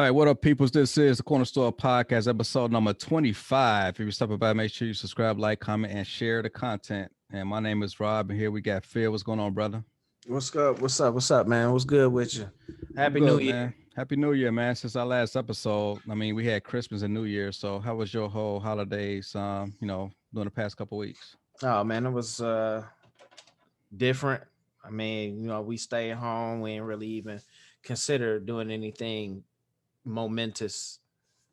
All right, what up, peoples? This is the Corner Store Podcast, episode number 25. If you're stopping by, make sure you subscribe, like, comment, and share the content. And my name is Rob, and here we got Phil. What's going on, brother? What's up? What's up, man? What's good with you? I'm Happy New good, Year. man. Happy New Year, man. Since our last episode, I mean, we had Christmas and New Year. So how was your whole holidays, during the past couple weeks? Oh man, it was different. I mean, we stayed home. We ain't really even consider doing anything momentous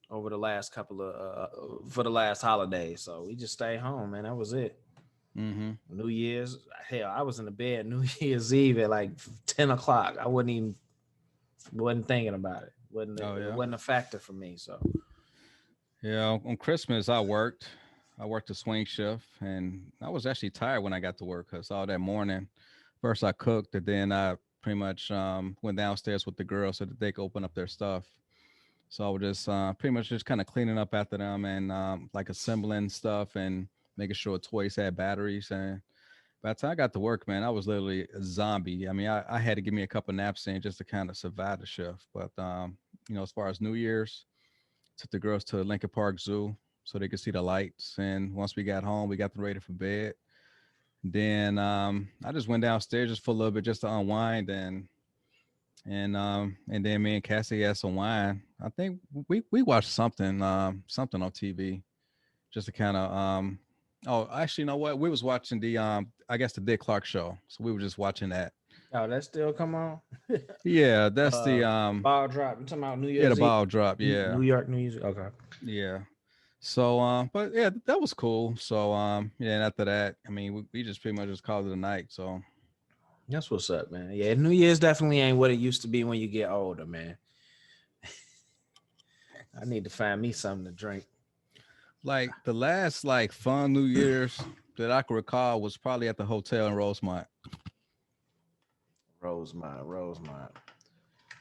over the last couple of for the last holidays. So we just stayed home, man. That was it. Mm-hmm. New Year's, hell, I was in the bed New Year's Eve at like 10 o'clock. I wasn't thinking about it. Oh, It yeah. wasn't a factor for me. So Yeah, on Christmas, I worked. I worked a swing shift, and I was actually tired when I got to work because all that morning, first I cooked, and then I pretty much went downstairs with the girls so that they could open up their stuff. So I was just pretty much just kind of cleaning up after them and like assembling stuff and making sure toys had batteries. And by the time I got to work, man, I was literally a zombie. I mean, I had to give me a couple naps in just to kind of survive the shift. But as far as New Year's, took the girls to Lincoln Park Zoo so they could see the lights. And once we got home, we got them ready for bed. Then I just went downstairs just for a little bit just to unwind and then me and Cassie had some wine. I think we watched something on TV just to kind of oh, actually, you know what? We was watching the I guess the Dick Clark show. So we were just watching that. oh, that still come on. Yeah, that's the Ball drop. You talking about New yeah, the Year's Eve? ball drop. Yeah. New York, New Year's. Okay. Yeah. So but yeah, that was cool. So yeah, and after that, I mean we just pretty much just called it a night. So That's what's up, man. Yeah, New Year's definitely ain't what it used to be when you get older, man. I need to find me something to drink. like the last like fun New Year's that I can recall was probably at the hotel in Rosemont. Rosemont.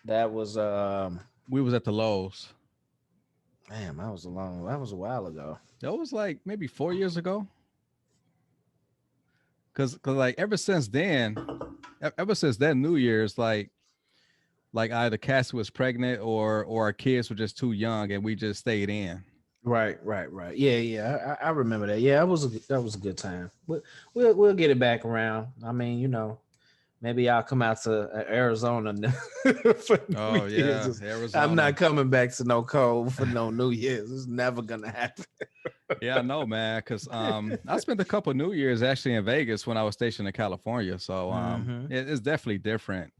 That was We was at the Lowe's. damn, that was a while ago. That was like maybe 4 years ago. Cause like ever since then New Year's like either Cassie was pregnant or our kids were just too young and we just stayed in. Right. Yeah. I remember that. Yeah, that was a good time. We'll get it back around. I mean, maybe I'll come out to Arizona for New Oh yeah, Year's. I'm Arizona. not coming back to no cold for no New Year's. It's never gonna happen. Yeah, I know, man. Cause I spent a couple New Years actually in Vegas when I was stationed in California. So Mm-hmm. it's definitely different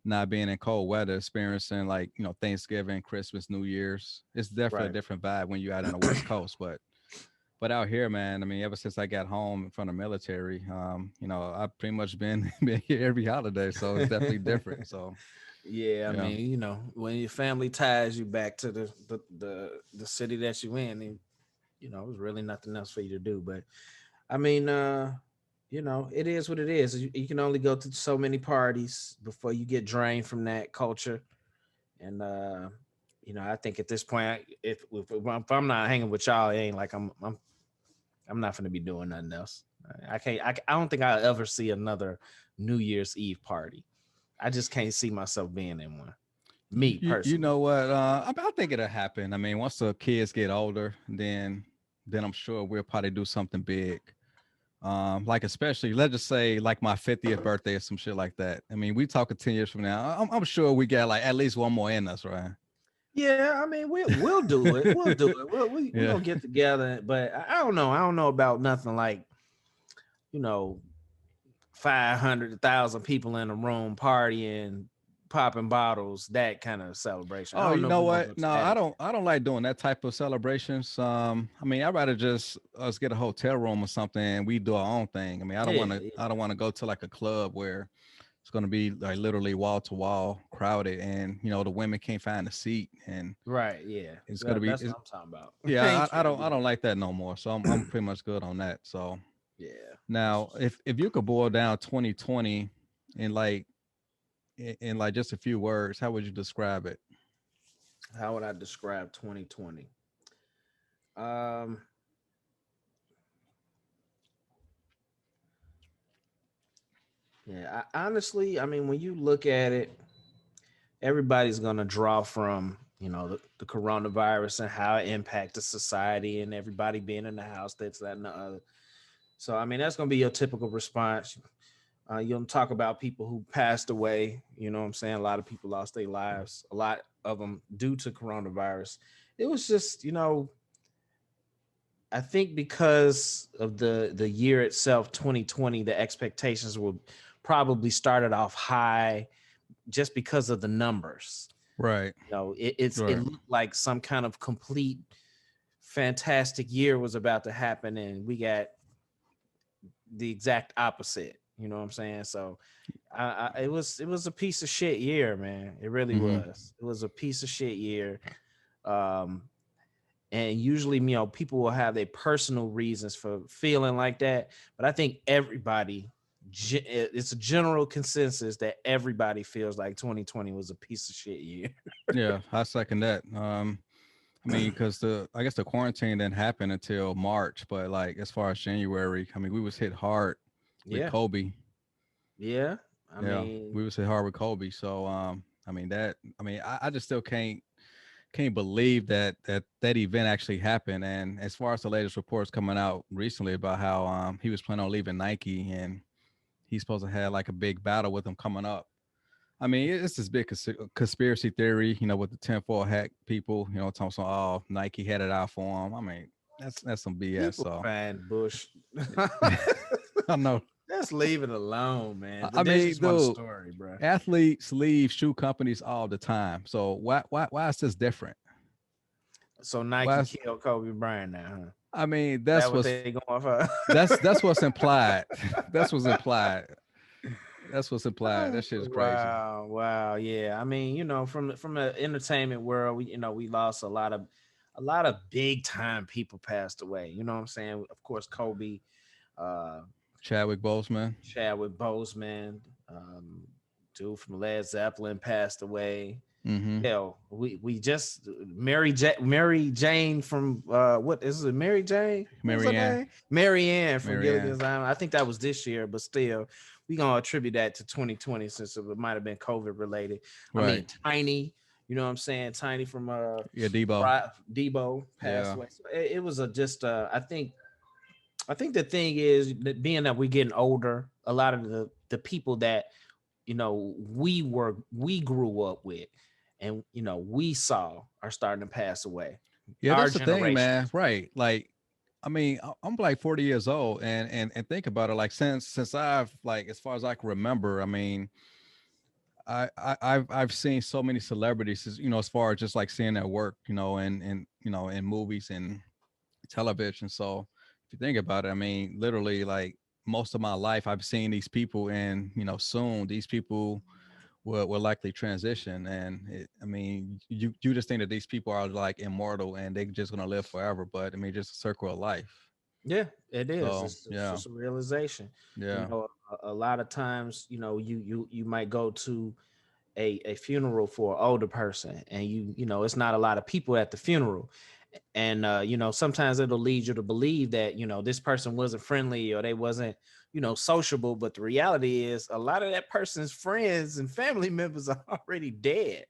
not being in cold weather, experiencing like Thanksgiving, Christmas, New Year's. It's definitely a Right. different vibe when you're out on the West Coast. But out here, man, I mean, ever since I got home from the military, I've pretty much been here every holiday, so it's definitely different. So Yeah, I yeah. mean, when your family ties you back to the city that you in, and there's really nothing else for you to do. But I mean, it is what it is. You can only go to so many parties before you get drained from that culture. And I think at this point, if I'm not hanging with y'all, it ain't like I'm not going to be doing nothing else. I can't. I don't think I'll ever see another New Year's Eve party. I just can't see myself being in one. Me You personally. know what? I think it'll happen. I mean, once the kids get older, then I'm sure we'll probably do something big. Like especially let's just say like my 50th birthday or some shit like that. I mean, we talking 10 years from now. I'm sure we got like at least one more in us, right? Yeah, I mean we'll do it. We'll do it. We Yeah. gonna get together, but I don't know. I don't know about nothing like you know 500,000 people in a room partying, popping bottles, that kind of celebration. I Oh, don't you know if know we're gonna what? go No, to that. I don't like doing that type of celebrations. I mean, I'd rather just us get a hotel room or something and we do our own thing. I mean, Yeah. I don't want to go to like a club where it's going to be like literally wall to wall crowded and the women can't find a seat and Right. Yeah. it's going to be That's what I'm talking about. I yeah, ain't trying to I do don't that. like that no more. So I'm pretty much good on that. So Yeah. That's now what's up. if you could boil down 2020 in like in like just a few words, how would you describe it? How would I describe 2020? Um, yeah, honestly, I mean, when you look at it, everybody's gonna draw from, the coronavirus and how it impacted society and everybody being in the house, that's that and the other. So I mean, that's gonna be your typical response. You'll talk about people who passed away. You know what I'm saying? A lot of people lost their lives, a lot of them due to coronavirus. It was just, I think because of the year itself, 2020, the expectations were probably started off high just because of the numbers. Right. It Right. looked like some kind of complete fantastic year was about to happen, and we got the exact opposite. You know what I'm saying? So it was a piece of shit year, man. It really Mm-hmm. was. It was a piece of shit year. Um, and usually, people will have their personal reasons for feeling like that, but I think it's a general consensus that everybody feels like 2020 was a piece of shit year. Yeah, I second that. I mean, because I guess the quarantine didn't happen until March, but like as far as January, I mean, we was hit hard with Yeah, Kobe. yeah. I Yeah, mean, we was hit hard with Kobe. So, I mean that. I mean, I just still can't believe that event actually happened. And as far as the latest reports coming out recently about how he was planning on leaving Nike and he's supposed to have like a big battle with him coming up. I mean, it's this big conspiracy theory, with the tinfoil hat people, talking about, oh, Nike had it out for him. I mean, that's some BS. people So find Bush. I know. Let's leave it alone, man. I But there's mean, just one dude, story, bro. athletes leave shoe companies all the time. So why is this different? So Why Nike is, killed Kobe Bryant now, huh? I mean, That what they going for? that's what's implied. That's what's implied. That's what's implied. That shit is crazy. Wow, wow, yeah. I mean, from the entertainment world, we lost a lot of big time people passed away. You know what I'm saying? Of course, Kobe, uh, Chadwick Boseman. Chadwick Boseman, um, dude from Led Zeppelin passed away. Mm-hmm. Hell, we just Mary Jane from what is it? Mary Jane? What was her Marianne. name? Mary Ann from Marianne. Gilligan's Island. I think that was this year, but still, we gonna attribute that to 2020 since it might have been COVID related. I Right. mean, Tiny, you know what I'm saying? Tiny from Yeah, Debo. Debo passed Yeah. away. So it was a just I think the thing is that being that we're getting older, a lot of the people that we grew up with and we saw are starting to pass away, Yeah, our that's the thing, generation. man. Right. Like, I mean, I'm like 40 years old, and think about it. Like, since I've like, as far as I can remember, I mean, I've seen so many celebrities, as far as just like seeing their work, in movies and television. So if you think about it, I mean, literally, like most of my life, I've seen these people, and soon these people will likely transition. And I mean, you just think that these people are like immortal and they're just gonna live forever, but I mean, just a circle of life. Yeah, it is. So It's yeah, just a realization. yeah, A lot of times, you might go to a funeral for an older person, and it's not a lot of people at the funeral, and sometimes it'll lead you to believe that this person wasn't friendly or they wasn't sociable, but the reality is a lot of that person's friends and family members are already dead,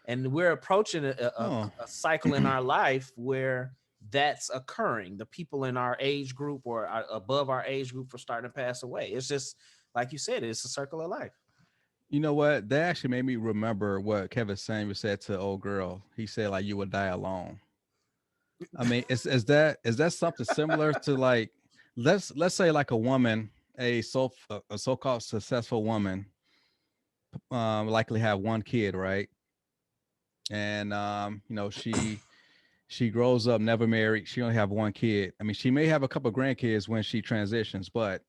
and we're approaching oh, a cycle in our life where that's occurring. The people in our age group or above our age group are starting to pass away. It's just like you said, it's a circle of life. you know what? That actually made me remember what Kevin Samuel said to the old girl. He said like, "You would die alone." I mean, is that something similar to like, let's say like a woman, a so-called successful woman, likely have one kid, right? And she grows up never married. She only have one kid. I mean, she may have a couple of grandkids when she transitions, but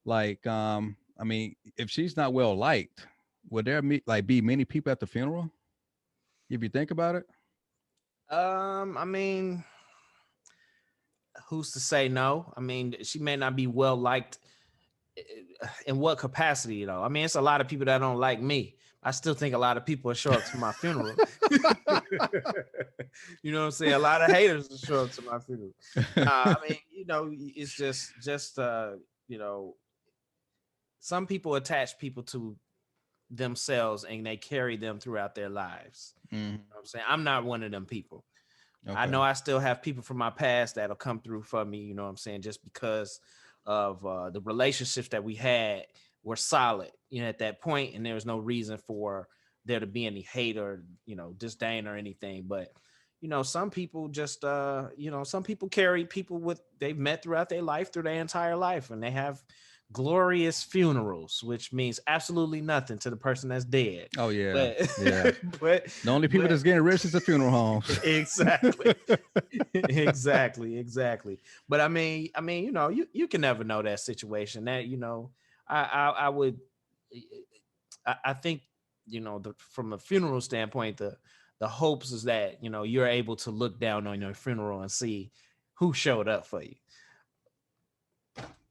like, I mean, if she's not well liked, would there be many people at the funeral? If you think about it. I mean, who's to say no? I mean, she may not be well liked in what capacity, I mean, it's a lot of people that don't like me. I still think a lot of people will show up to my funeral. You know what I'm saying? A lot of haters will show up to my funeral. Nah, I mean, it's just you know, some people attach people to themselves and they carry them throughout their lives. Mm-hmm. You know what I'm saying? I'm not one of them people. I Okay. know I still have people from my past that'll come through for me, you know what I'm saying, just because of the relationships that we had were solid, at that point, and there was no reason for there to be any hate or, disdain or anything. But, some people just, some people carry people with they've met throughout their life, through their entire life, and they have glorious funerals, which means absolutely nothing to the person that's dead. Oh yeah, But, yeah. but, The only people but that's getting rich is the funeral homes. exactly. Exactly. But you can never know that situation. That I would, I think, from a funeral standpoint, the hopes is that you're able to look down on your funeral and see who showed up for you.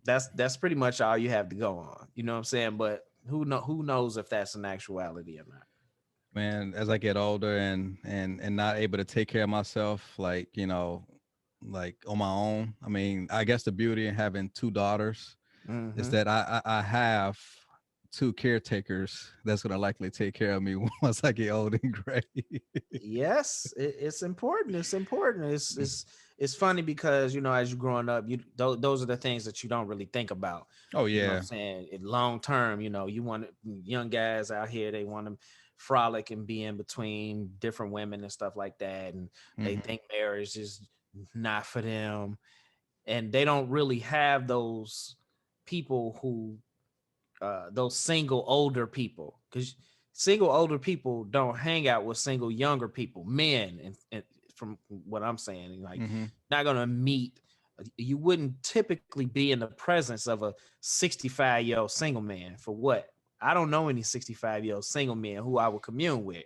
That's pretty much all you have to go on. You know what I'm saying? But who knows if that's an actuality or not. Man, as I get older and not able to take care of myself, like like on my own. I mean, I guess the beauty in having two daughters is Mm-hmm. that I have two caretakers that's gonna likely take care of me once I get old and gray. Yes, it's important. It's important. It's funny because as you're growing up, those are the things that you don't really think about. Oh You know what I'm yeah. saying? In long term, you want young guys out here. They want to frolic and be in between different women and stuff like that, and they Hmm. think marriage is not for them, and they don't really have those people who those single older people, because single older people don't hang out with single younger people, men, and from what I'm saying, like, Hmm. not gonna meet. You wouldn't typically be in the presence of a 65-year-old single man. For what? I don't know any 65-year-old single men who I would commune with,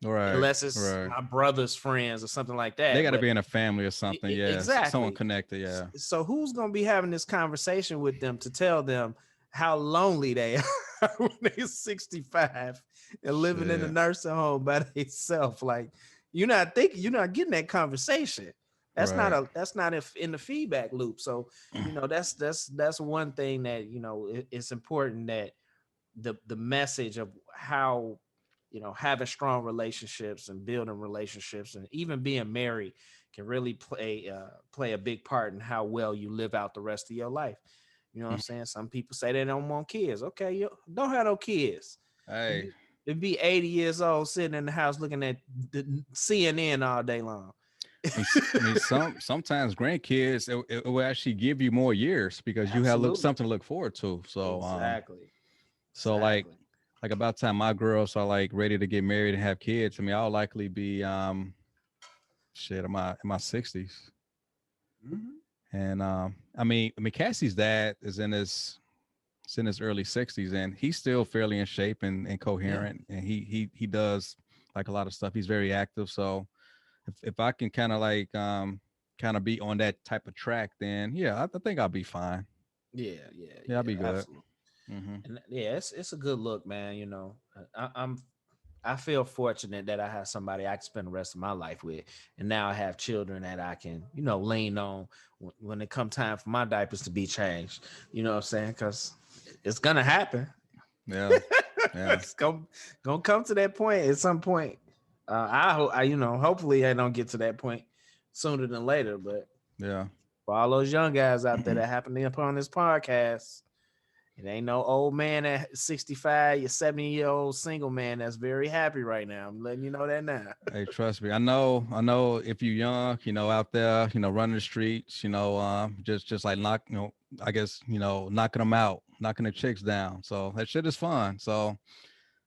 Right. unless it's Right. my brother's friends or something like They that. got to But be in a family or something. Yeah. Someone exactly. connected. Yeah. So who's gonna be having this conversation with them to tell them how lonely they are when they're 65 and living in a Shit. nursing home by themselves? Like, you're not getting that conversation. Right. That's not if in the feedback loop. So that's one thing that it's important that the message of how having strong relationships and building relationships and even being married can really play a big part in how well you live out the rest of your life. You know what I'm saying? Some people say they don't want kids. Okay, you don't have no kids. Hey, It'd be 80 years old sitting in the house looking at the CNN all day long. I mean, sometimes grandkids it will actually give you more years because you have Absolutely. something to look forward to. Exactly. So Exactly. like about time my girls are like ready to get married and have kids. I mean, I'll likely be shit in my 60s. Mhm. And I mean Cassie's dad is in his early 60s and he's still fairly in shape and Yeah. coherent and he does like a lot of stuff. He's very active. So if I can kind of be on that type of track, then yeah, I think I'll be fine. Yeah. Yeah. Yeah, I'll Yeah. be good. Absolutely. Hmm. And yeah, it's a good look, man. I feel fortunate that I have somebody I can spend the rest of my life with, and now I have children that I can lean on when it come time for my diapers to be changed. You know what I'm saying? Because it's gonna happen. Yeah. Yeah. It's gonna come to that point at some point. I hope hopefully I don't get to that point sooner than later. But Yeah. for all those young guys out there that happen to be upon this podcast, it ain't no old man at 65, your 70-year-old single man that's very happy right now. I'm letting you know that now. Hey, trust me. I know if you're young, out there, running the streets, just like I guess, knocking them out, knocking the chicks down. So that shit is fun. So,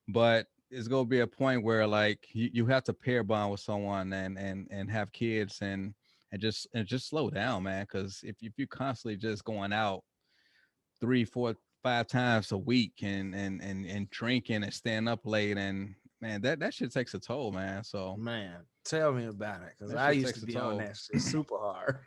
but it's gonna be a point where like you have to pair bond with someone and have kids and just slow down, man. Cause if you constantly just going out 3, 4, 5 times a week and drinking and staying up late and man, that shit takes a toll, man. So Man, tell me about it. Because that I shit used to takes a be on toll. that shit super hard.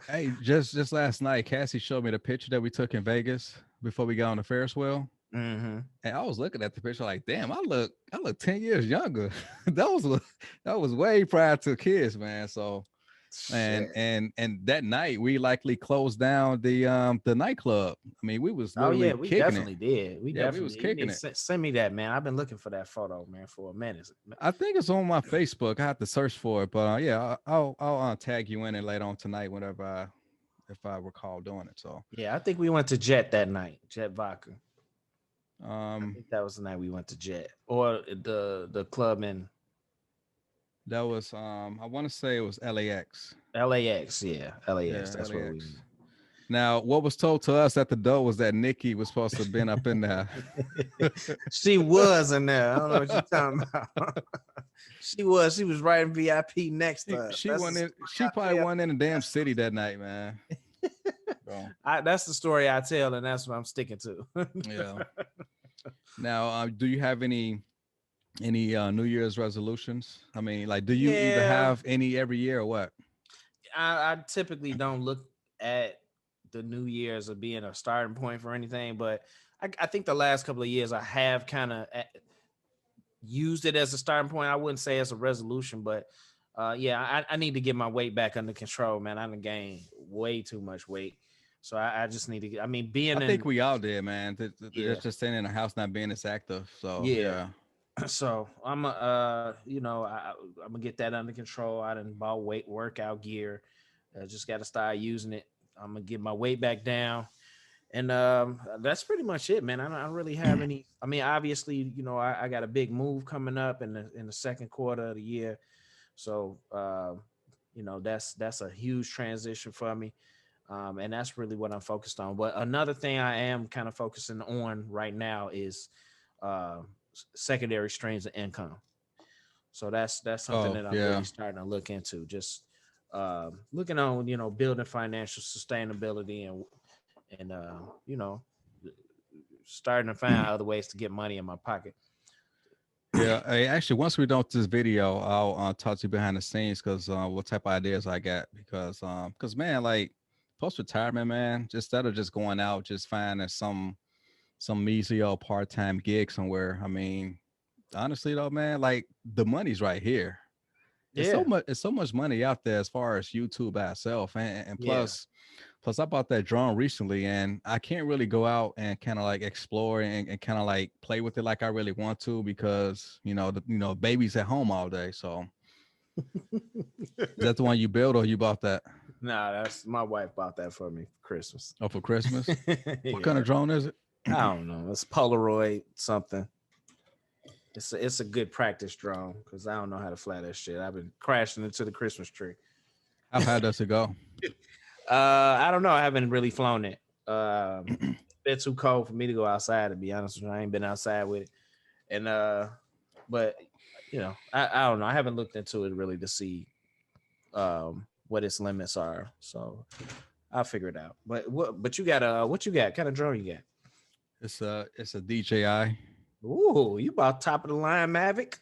Hey, just last night, Cassie showed me the picture that we took in Vegas before we got on the Ferris wheel. Mm-hmm. And I was looking at the picture like, damn, I look 10 years younger. that was that was way prior to kids, man. So Shit. And that night we likely closed down the nightclub. I mean, we was Oh yeah, literally we kicking it. definitely did. We Yeah, we was definitely. You kicking need it. to send me that, man. I've been looking for that photo, man, for a minute. I think it's on my Facebook. I have to search for it, but yeah, I'll tag you in it later on tonight whenever if I recall doing it. So Yeah, I think we went to Jet that night. Jet Vodka. I um think that was the night we went to Jet or the club in that was I want to say it was LAX. LAX. Yeah, LAX. Yeah, That's where we LAX. Now, what was told to us at the door was that Nikki was supposed to have been up in there. went. She was in there. I don't know what you're talking about. She was. She was right in VIP next to us. She That's the went in. story She I probably tell. wasn't in the damn city that night, man. So, That's the story I tell, and that's what I'm sticking to. yeah. Now, do you have any New Year's resolutions? I mean, like, do you even Yeah, have any every year or what? I typically don't look at the New Year's as being a starting point for anything, but I think the last couple of years I have kind of used it as a starting point. I wouldn't say as a resolution, but yeah, I need to get my weight back under control, man. I done gained way too much weight, so I just need to get. I mean, I being think in we all did, man. yeah, Just staying in the house, not being as active. So yeah. yeah, So you know, I'm gonna get that under control. I done bought workout gear. I just got to start using it. I'm gonna get my weight back down. And that's pretty much it, man. I don't really have any. I mean, obviously, you know, I got a big move coming up in the second quarter of the year, so you know that's a huge transition for me, and that's really what I'm focused on. But another thing I am kind of focusing on right now is uh, secondary streams of income. So that's something oh that I'm really yeah, starting to look into. Just looking on, you know, building financial sustainability and you know, starting to find other ways to get money in my pocket. yeah. Hey, actually, once we're done with this video, I'll talk to you behind the scenes because what type of ideas I got because man, like post retirement, man, just instead of just going out, just finding some measly old part time gig somewhere. I mean, honestly though, man, like the money's right here. Yeah, It's so much money out there as far as YouTube by itself, and yeah, plus I bought that drone recently, and I can't really go out and kind of like explore and kind of like play with it like I really want to because baby's at home all day. So is that the one you built or you bought that? nah, that's my wife bought that for me for Christmas. Oh, for Christmas? What kind Yeah, of drone is it? I don't know. It's Polaroid something. It's a good practice drone because I don't know how to fly that shit. I've been crashing into the Christmas tree. How high does it go? I don't know. I haven't really flown it. Bit too cold for me to go outside. To be honest with you, I ain't been outside with it. And but you know, I don't know. I haven't looked into it really to see what its limits are. So I'll figure it out. But you got what you got? Kind of drone you got? It's a DJI. Ooh, you bought top of the line Mavic?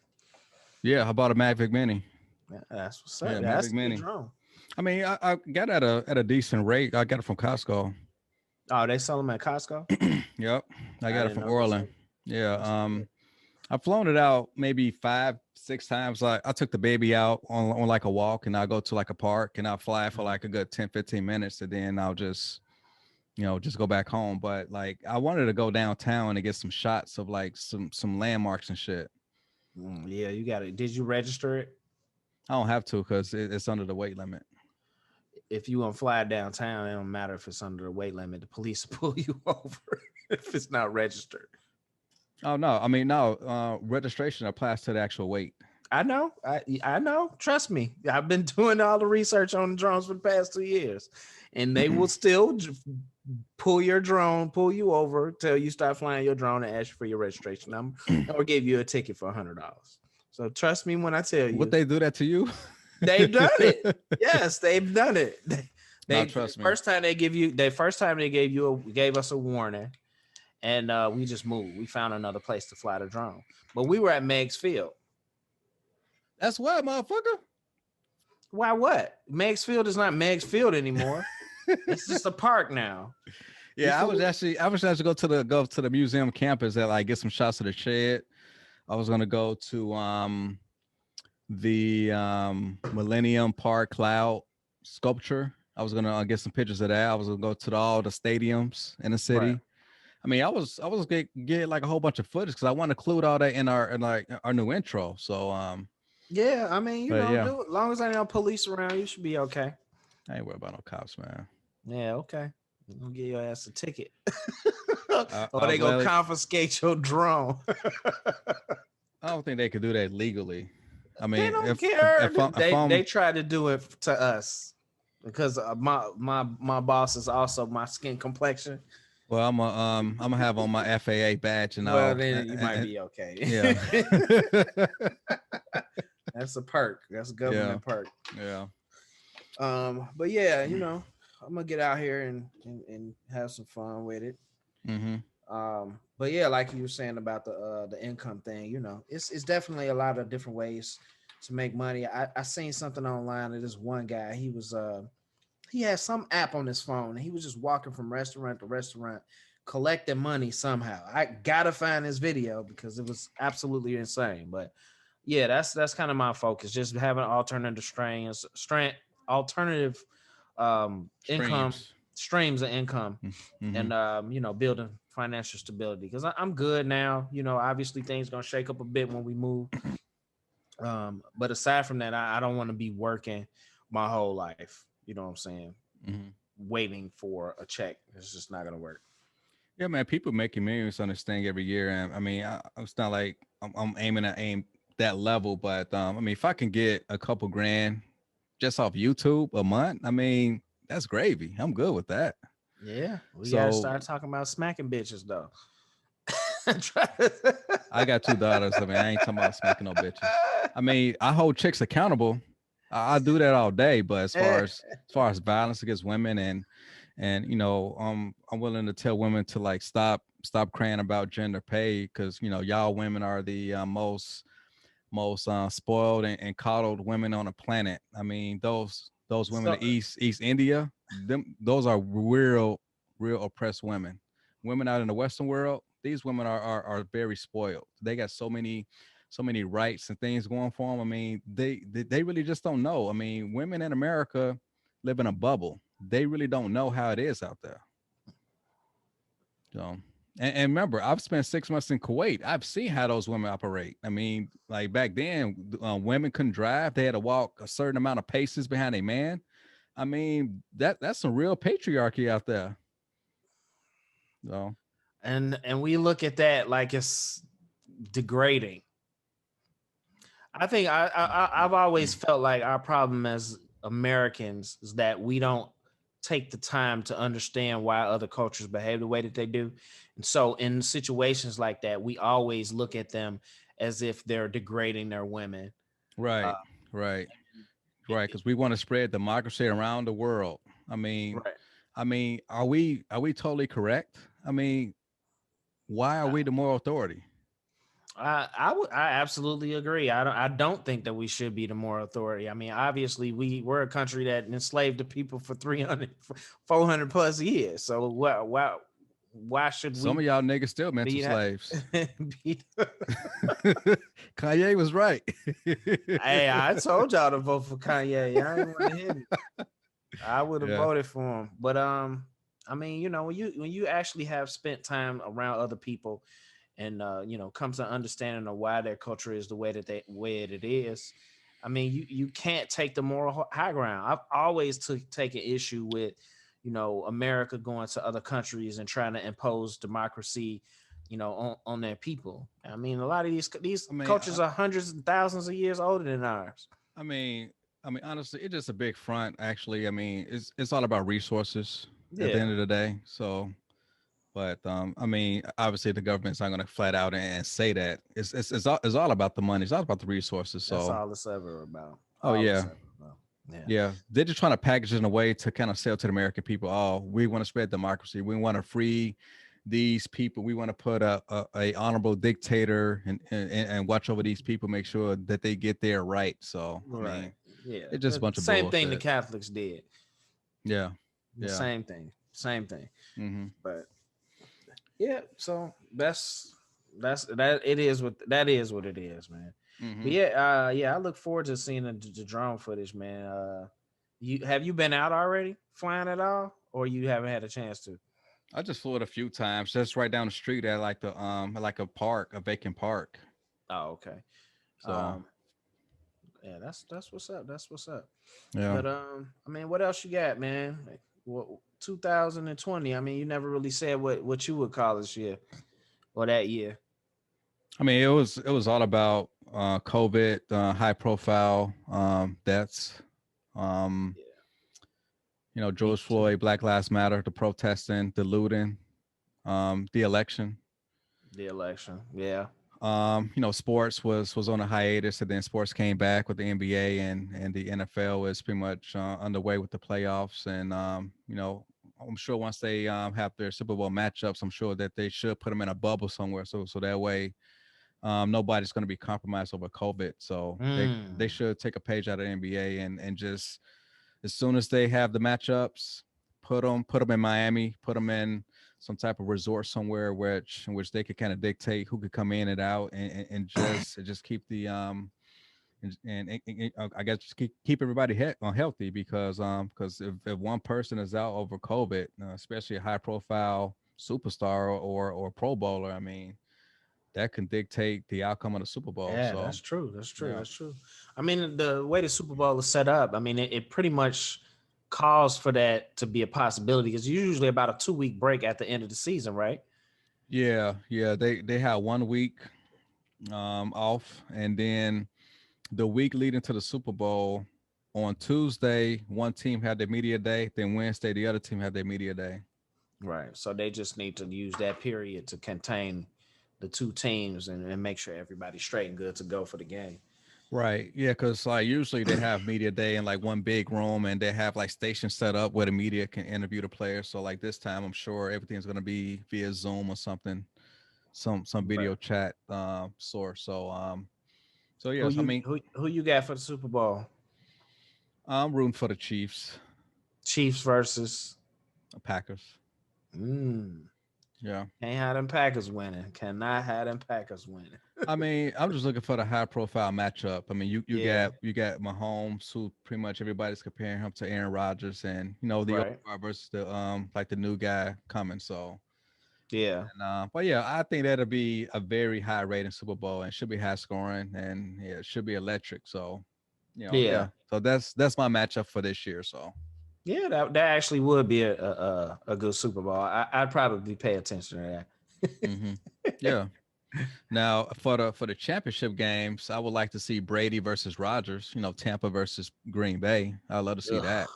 Yeah, I bought a Mavic Mini. Yeah, that's what's up. Yeah, Yeah, that's Mavic a good Mini. drone. I mean, I got at a decent rate. I got it from Costco. Oh, they sell them at Costco? Yep, I I got it didn't from know that's Orland. Yeah, that's good. I've flown it out maybe 5, 6 times. Like I took the baby out on like a walk, and I'll go to like a park, and I'll fly for Mhm. like a good 10, 15 minutes, and then I'll just go back home. But like I wanted to go downtown and get some shots of like some landmarks and shit. Yeah, you got it. Did you register it? I don't have to because it's under the weight limit. If you want to fly downtown, it don't matter if it's under the weight limit. The police will pull you over if it's not registered. Oh no, I mean no. Registration applies to the actual weight. I know. I know. Trust me. I've been doing all the research on drones for the past 2 years, and they will still pull your drone, pull you over till you start flying your drone and ask you for your registration number, or give you a ticket for $100. So trust me when I tell Would you, they do that to you? they've done it. Yes, they've done it. No, They trust me. first time they give you, the first time they gave us a warning, and we just moved. We found another place to fly the drone, but we were at Meigs Field. That's why, motherfucker. Why what? Meigs Field is not Meigs Field anymore. It's just a park now. We Yeah, flew. I was actually go to the museum campus and like get some shots of the shed. I was gonna go to the Millennium Park Cloud. sculpture. I was gonna get some pictures of that. I was gonna go to all the stadiums in the Right. city. I mean, I was get like a whole bunch of footage because I want to include all that in like our new intro. So Yeah, I mean, but yeah, do it. As long as I know police around, you should be okay. I ain't worried about no cops, man. Yeah, okay. I'm gonna give your ass a ticket. Or I'll they gonna gladly. confiscate your drone. I don't think they could do that legally. I They mean, don't care. if They I'm try to do it to us because my boss is also my skin complexion. well, I'm gonna have on my FAA badge and Well, all. then you might be okay. Yeah, That's a perk. That's a yeah, government perk. yeah. But yeah, I'm gonna get out here and have some fun with it. Mm-hmm. But yeah, like you were saying about the income thing, it's definitely a lot of different ways to make money. I seen something online of this one guy. He had some app on his phone and he was just walking from restaurant to restaurant collecting money somehow. I gotta find this video because it was absolutely insane. But yeah, that's kind of my focus, just having alternative alternative income Streams. streams of income, Mm-hmm. and building financial stability, because I'm good now. Obviously things gonna shake up a bit when we move, but aside from that, I don't want to be working my whole life, you know what I'm saying, Mm-hmm. waiting for a check. It's just not gonna work. Yeah, man. People making millions on this thing every year, and I mean, it's not like I'm aiming to aim that level, but I mean, if I can get a couple grand just off YouTube a month, I mean, that's gravy. I'm good with that. Yeah, we gotta So start talking about smacking bitches though. I got two daughters. I mean, I ain't talking about smacking no bitches. I mean, I hold chicks accountable. I do that all day, but as far as violence against women and I'm willing to tell women to like stop crying about gender pay because y'all women are the most spoiled and coddled women on the planet. I mean, those women So in East India, those are real oppressed women. Women out in the Western world, these women are very spoiled. They got so many rights and things going for them. I mean, they really just don't know. I mean, women in America live in a bubble. They really don't know how it is out there. So, and remember, I've spent 6 months in Kuwait. I've seen how those women operate. I mean, like back then, women couldn't drive; they had to walk a certain amount of paces behind a man. I mean, that's some real patriarchy out there. So, and we look at that like it's degrading. I think I've always felt like our problem as Americans is that we don't take the time to understand why other cultures behave the way that they do. And so in situations like that, we always look at them as if they're degrading their women. Uh, right, right, it- right, it- because we want to spread democracy around the world. I mean, right. I mean, are we totally correct? I mean, why are we the moral authority? I absolutely agree. I don't think that we should be the moral authority. I mean, obviously we're a country that enslaved the people for 300, 400 plus years. So why should Some we of y'all niggas still mental be that? slaves. be, Kanye was right. Hey, I told y'all to vote for Kanye. I ain't want to hear me. I would have Yeah. voted for him. But I mean, when you actually have spent time around other people and comes to understanding of why their culture is the way it is. I mean, you can't take the moral high ground. I've always taken issue with, America going to other countries and trying to impose democracy, on their people. I mean, a lot of these I mean, cultures are hundreds and thousands of years older than ours. I mean, honestly, it's just a big front. Actually, I mean, it's all about resources at the Yeah, end of the day. So, but I mean, obviously, the government's not going to flat out and say that. It's all about the money. It's all about the resources. that's So, all it's ever about. oh All it's yeah, ever about. Yeah. yeah, they're just trying to package it in a way to kind of sell to the American people. Oh, we want to spread democracy. We want to free these people. We want to put a honorable dictator and watch over these people, make sure that they get their right. So, I Right. mean, Yeah. it's just a The bunch of same thing the bullshit. Catholics did. Yeah, The yeah. same thing. Same thing. Mm-hmm. But yeah, so that's that it is what that is what it is, man. But Mm-hmm. yeah, I look forward to seeing the drone footage, man. You been out already flying at all, or you haven't had a chance to? I just flew it a few times, just right down the street at like a park, a vacant park. Oh, okay. So Um, yeah, that's what's up. That's what's up. yeah. But I mean, what else you got, man? Like, what 2020? I mean, you never really said what you would call this year or that year. I mean, it was all about COVID, high profile deaths. Um, Yeah, me George too. Floyd, Black Lives Matter, the protesting, the looting, the election. The election. Yeah. Sports was on a hiatus, and then sports came back with the NBA and the NFL is pretty much underway with the playoffs. And I'm sure once they have their Super Bowl matchups, I'm sure that they should put them in a bubble somewhere, so that way nobody's going to be compromised over COVID. So they Mm. should take a page out of the NBA and just as soon as they have the matchups, put them in Miami, put them in some type of resort somewhere in which they could kind of dictate who could come in and out and just keep the I guess just keep everybody healthy because if one person is out over COVID, especially a high profile superstar or Pro Bowler, I mean that can dictate the outcome of the Super Bowl. Yeah, So that's true. That's true. yeah. That's true. I mean, the way the Super Bowl is set up, I mean, it pretty much calls for that to be a possibility. It's usually about a 2 week break at the end of the season, right? Yeah. They had 1 week off, and then the week leading to the Super Bowl, on Tuesday, one team had their media day. Then Wednesday, the other team had their media day. Right. So they just need to use that period to contain the two teams and make sure everybody's straight and good to go for the game. Right. Yeah, because like usually they have media day in like one big room, and they have like stations set up where the media can interview the players. So like this time, I'm sure everything's gonna be via Zoom or something, some Right. video chat source. So Who yes, I you mean who you got for the Super Bowl? I'm rooting for the Chiefs, Chiefs versus. Packers. Mm, Yeah. can't have them Packers winning. Cannot have them Packers winning. I mean, I'm just looking for the high profile matchup. I mean, you Yeah. got you got Mahomes, who pretty much everybody's comparing him to Aaron Rodgers, and the old Right. guy versus the like the new guy coming. So, Yeah. and but yeah, I think that'll be a very high rating Super Bowl and should be high scoring and yeah, it should be electric. So, yeah. Yeah. So that's my matchup for this year. So, Yeah. That actually would be a good Super Bowl. I'd probably pay attention to hmm that. yeah. Now for the championship games, I would like to see Brady versus Rodgers. Tampa versus Green Bay. I'd love to see that.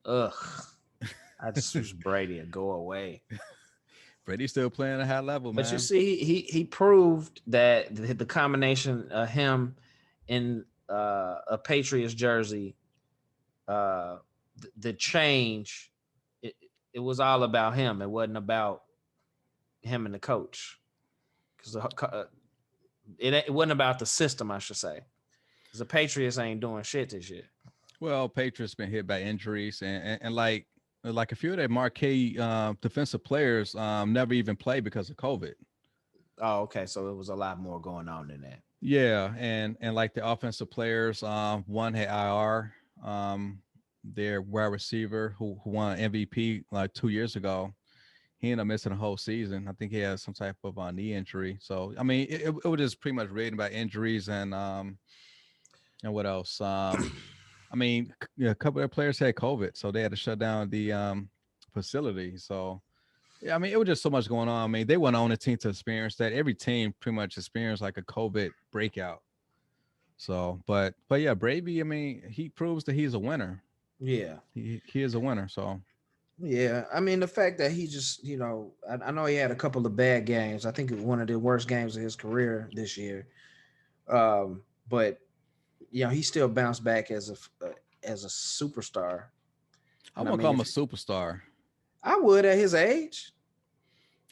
Ugh. Ugh. I just wish Brady would go away. Brady's still playing at a high level, But you man. see, he proved that the combination of him in a Patriots jersey, the change, it, it was all about him. It wasn't about him and the coach. Because it wasn't about the system, I should say. Because the Patriots ain't doing shit this year. Well, Patriots been hit by injuries, and like a few of their marquee defensive players never even played because of COVID. Oh, okay. So it was a lot more going on than that. Yeah, and like the offensive players, one had IR, their wide receiver who won MVP like 2 years ago. He ended up missing the whole season. I think he had some type of knee injury. So I mean, it was just pretty much reading about injuries and what else? I mean, yeah, a couple of players had COVID, so they had to shut down the facility. So yeah, I mean, it was just so much going on. I mean, they weren't on a team to experience that. Every team pretty much experienced like a COVID breakout. So, but yeah, Brady. I mean, he proves that he's a winner. Yeah. He is a winner. So Yeah, I mean the fact that he just, I know he had a couple of bad games. I think one of the worst games of his career this year. But he still bounced back as a superstar. I And I won't call mean, him a if superstar. I would at his age,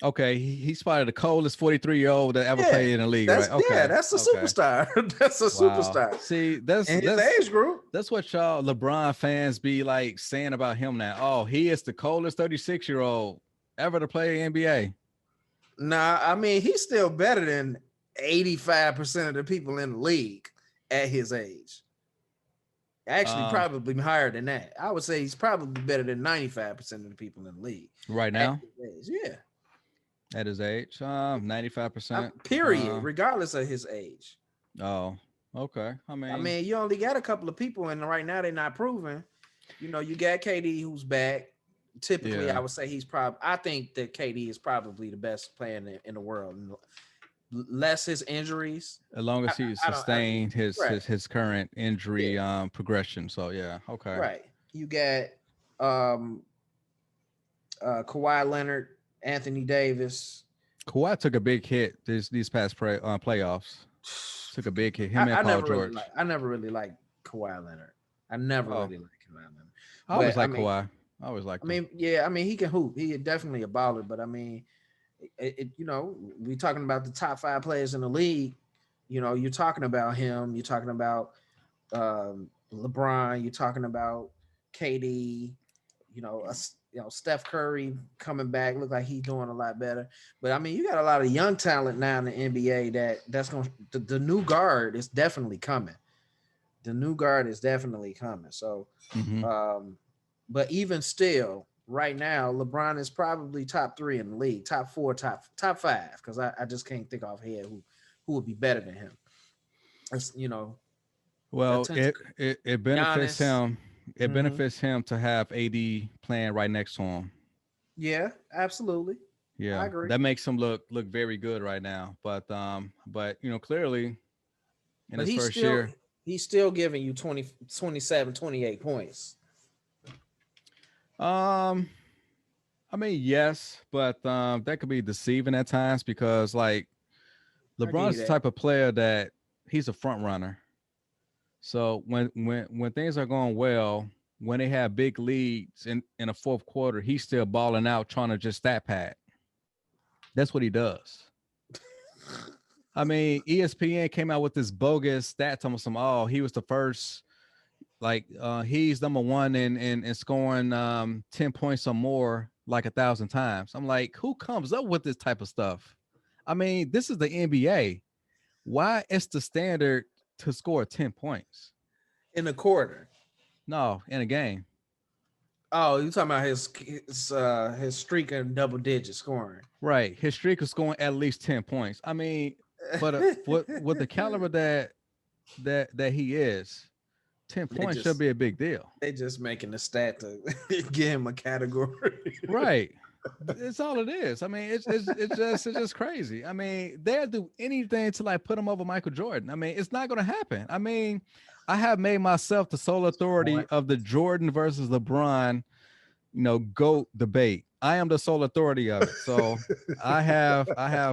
Okay, he's probably the coldest 43-year-old that ever yeah, played in the league, right? Okay, that's a okay. superstar. That's a Wow. superstar See, that's in his that's age group. that's what y'all LeBron fans be like saying about him now. Oh, he is the coldest 36-year-old ever to play NBA. Nah, I mean he's still better than 85% of the people in the league at his age. Actually, Um, probably higher than that. I would say he's probably better than 95% of the people in the league. right At now his age. Yeah. at his age, 95%. Period. Regardless of his age. Oh, okay. I I mean, mean, you only got a couple of people, and right now they're not proven. You know, you got KD who's back. Typically, I yeah. would say he's probably. I think that KD is probably the best player in the world. Less his injuries. As long I, as he I don't. I, sustained right. his current Yeah. injury progression. So yeah, okay. Right. You got um Kawhi Leonard, Anthony Davis. Kawhi took a big hit these past playoffs. Took a big hit. Him and I Paul never really George. liked Kawhi Leonard. I never Oh, really liked Kawhi Leonard. I always But like Kawhi. I always I liked him. mean, yeah, I mean, he can hoop. He definitely a baller. But I mean, you know, we talking about the top 5 players in the league. You know, you're talking about him. You're talking about LeBron. You're talking about KD. You know, Steph Curry coming back. Look like he's doing a lot better. But I mean, you got a lot of young talent now in the NBA that's going. The new guard is definitely coming. The new guard is definitely coming. So, Hmm. but even still, right now, LeBron is probably top 3 in the league, top 4, top 5, because I just can't think offhand who would be better than him. That's, Well, attention. it benefits Giannis. him. It Mm-hmm. benefits him to have AD playing right next to him. Yeah, absolutely. I Yeah, agree. that makes him look very good right now. But clearly in But his first year, he's still giving you 20, 27, 28 points. um, I mean yes, but that could be deceiving at times because like I give you LeBron's the that. type of player that he's a front runner. So when things are going well, when they have big leads in a fourth quarter, he's still balling out trying to just stat pad. That's what he does. I mean, ESPN came out with this bogus stat telling some, oh, he was the first, like he's number one in scoring 10 points or more like 1,000 times. I'm like, who comes up with this type of stuff? I mean, this is the NBA. Why is the standard to score 10 points? In a quarter. No, in a game. Oh, you talking about his streak in double digit scoring. Right. His streak is scoring at least 10 points. I mean, with the caliber that he is, 10 they points should just be a big deal. they just making the stat to give him a category. Right. It's all it is. I mean, it's just crazy. I mean, they'll do anything to like put him over Michael Jordan. I mean, it's not gonna happen. I mean, I have made myself the sole authority Point. of the Jordan versus LeBron, GOAT debate. I am the sole authority of it. So I have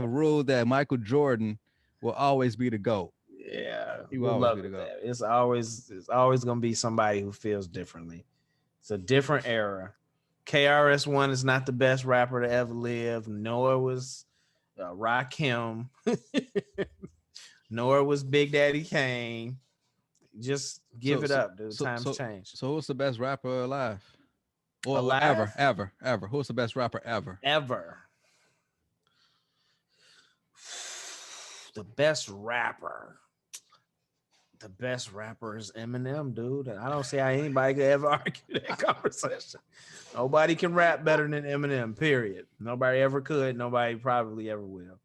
ruled that Michael Jordan will always be the GOAT. Yeah, He will good always luck be the with GOAT. that. It's always gonna be somebody who feels differently. It's a different era. KRS-One is not the best rapper to ever live. Nor was Rakim. Nor was Big Daddy Kane. Just give So it so up. The so times so changed. so who's the best rapper alive? Or Alive? ever. Who's the best rapper ever? Ever. The best rapper. The best rapper is Eminem, dude. I don't see how anybody could ever argue that conversation. Nobody can rap better than Eminem, period. Nobody ever could. Nobody probably ever will.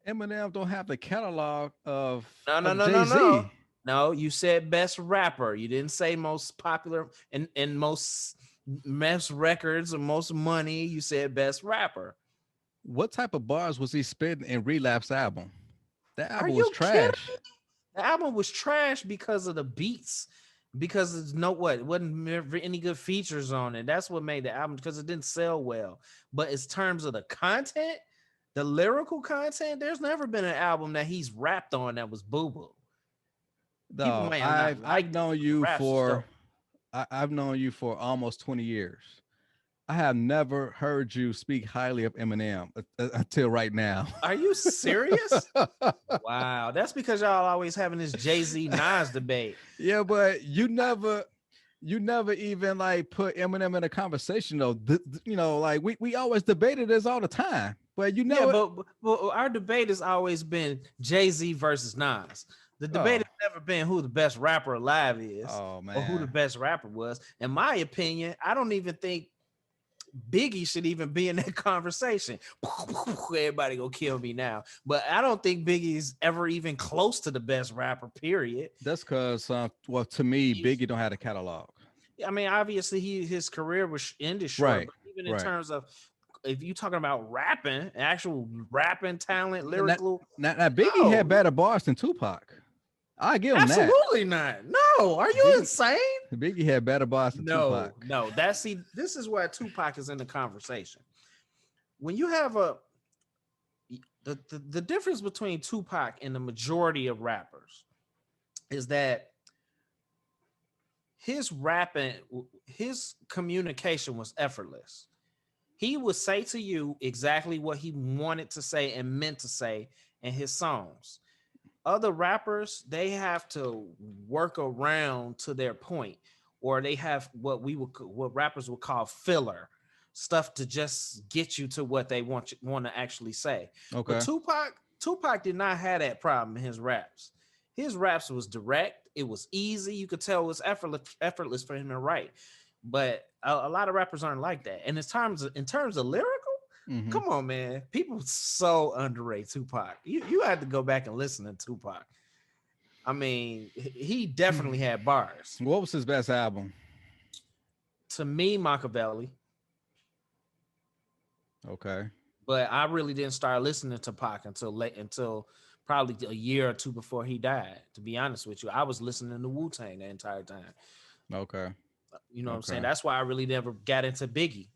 Eminem don't have the catalog of No, no, of no, no, Jay no. Z. No, you said best rapper. You didn't say most popular and most records or most money. You said best rapper. What type of bars was he spitting in Relapse album? That Are album was you kidding? trash. The album was trash because of the beats, because it's it wasn't any good features on it. That's what made the album, because it didn't sell well. But in terms of the content, the lyrical content, there's never been an album that he's rapped on that was boo boo. People No, may have not I've liked it, known but the you raps was for dope. I've known you for almost 20 years. I have never heard you speak highly of Eminem until right now. Are you serious? Wow, that's because y'all always having this Jay-Z Nas debate. Yeah, but you never even like put Eminem in a conversation though. Like we always debated this all the time, but Yeah, but our debate has always been Jay-Z versus Nas. The debate oh has never been who the best rapper alive is Oh or who the man, best rapper was. In my opinion, I don't even think Biggie should even be in that conversation. Everybody go kill me now. But I don't think Biggie's ever even close to the best rapper, period. that's because well, to me, He's, Biggie don't have a catalog. I mean, obviously his career was ended short, Right, but even in right. terms of if you talking about rapping, actual rapping talent, Now, lyrical, now, Biggie had no, better bars than Tupac. I give him that. absolutely not. No, are you Biggie, insane? Biggie had better bars than Tupac. No. This is where Tupac is in the conversation. When you have the difference between Tupac and the majority of rappers is that his rapping, his communication was effortless. He would say to you exactly what he wanted to say and meant to say in his songs. Other rappers, they have to work around to their point, or they have what rappers would call filler stuff to just get you to what they want to actually say. But Okay. Tupac did not have that problem in his raps. His raps was direct, it was easy, you could tell it was effortless for him to write. But a lot of rappers aren't like that. And in terms of lyrical, Mm-hmm. come on, man. People so underrate Tupac. You had to go back and listen to Tupac. I mean, he definitely had bars. What was his best album? To me, Machiavelli, Okay. but I really didn't start listening to Pac until probably a year or two before he died. To be honest with you, I was listening to Wu-Tang the entire time. Okay. You know what I'm saying? Okay. That's why I really never got into Biggie.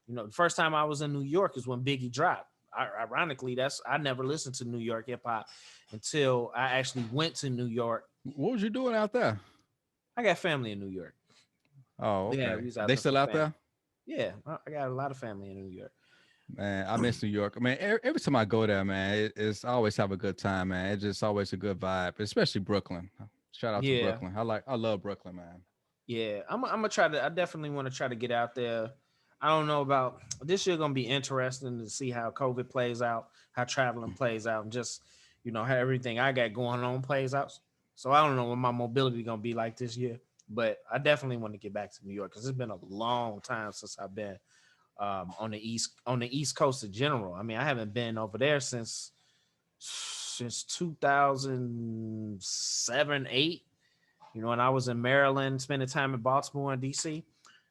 You know, the first time I was in New York is when Biggie dropped. Ironically, I never listened to New York hip hop until I actually went to New York. What was you doing out there? I got family in New York. Oh, Yeah, okay. we was out They there for still out family. there? Yeah, I got a lot of family in New York. Man, I miss New York. I mean, every time I go there, man, it's I always have a good time, man. It's just always a good vibe, especially Brooklyn. Shout out to Yeah, Brooklyn. I love Brooklyn, man. yeah. I'm gonna try to. I definitely want to try to get out there. I don't know about this year. Gonna be interesting to see how COVID plays out, how traveling plays out, and just how everything I got going on plays out. So I don't know what my mobility gonna be like this year, but I definitely want to get back to New York because it's been a long time since I've been on the East Coast in general. I mean, I haven't been over there since 2007, 8. When I was in Maryland, spending time in Baltimore and DC.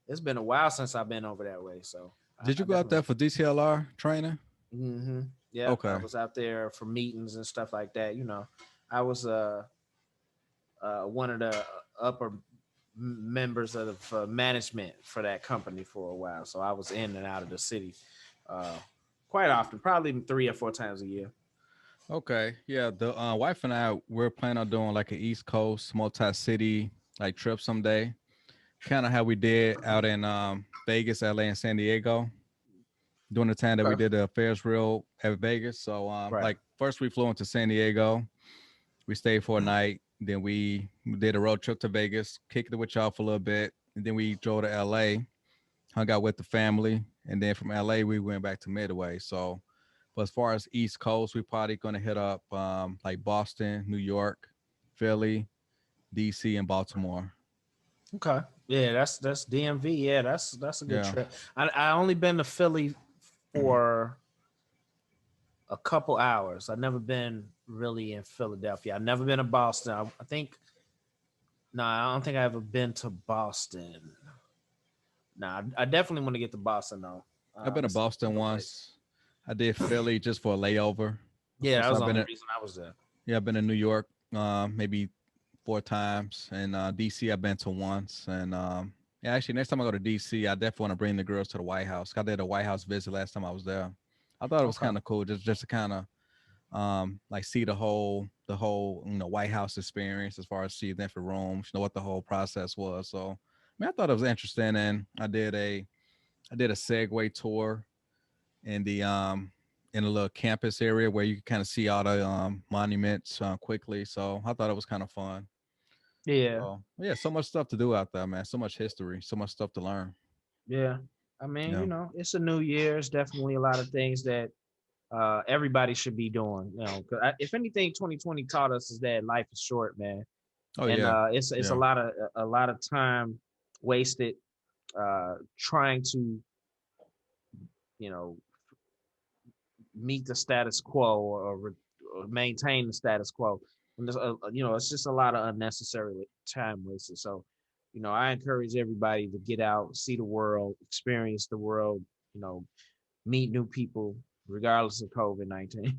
It's been a while since I've been over that way. So Did I you go out there definitely. for DTLR training? Yeah, I Okay. was out there for meetings and stuff like that. I was one of the upper members of management for that company for a while. So I was in and out of the city uh, quite often, probably 3 or 4 times a year. Okay. Yeah. The wife and I we're planning on doing like an East Coast multi-city like trip someday. Kind of how we did out in Vegas, LA, and San Diego during the time that we Okay. did the Ferris wheel at Vegas. So Right. like first we flew into San Diego. We stayed for a night. Then we did a road trip to Vegas, kicked it with y'all for a little bit, and then we drove to LA, hung out with the family, and then from LA we went back to Midway. So, but as far as East Coast, we're probably gonna hit up like Boston, New York, Philly, DC, and Baltimore. Okay. Yeah, that's DMV. Yeah, that's a good Yeah. trip. I only been to Philly for a couple hours. I've never been really in Philadelphia. I've never been to Boston. I think no, I don't think I ever been to Boston. No, I definitely want to get to Boston though. I've been to That's Boston another place. once. I did Philly just for a layover. Of Yeah, that course, was I've the been only in, reason I was there. yeah, I've been in New York maybe 4 times, and DC I've been to once. And yeah, actually, next time I go to DC, I definitely want to bring the girls to the White House. I did a White House visit last time I was there. I thought it was Okay. kind of cool, just to kind of like see the whole White House experience as far as see different rooms, what the whole process was. So I mean, I thought it was interesting, and I did a Segway tour in the in a little campus area where you can kind of see all the monuments quickly. So I thought it was kind of fun. Yeah, So yeah, so much stuff to do out there, man. So much history, so much stuff to learn. yeah. I mean, Yeah. it's a new year. It's definitely a lot of things that everybody should be doing. If anything, 2020 taught us is that life is short, man. Oh and yeah. it's Yeah. a lot of time wasted trying to you know meet the status quo or maintain the status quo. And there's it's just a lot of unnecessary time wasted. So, I encourage everybody to get out, see the world, experience the world, you know, meet new people, regardless of COVID-19,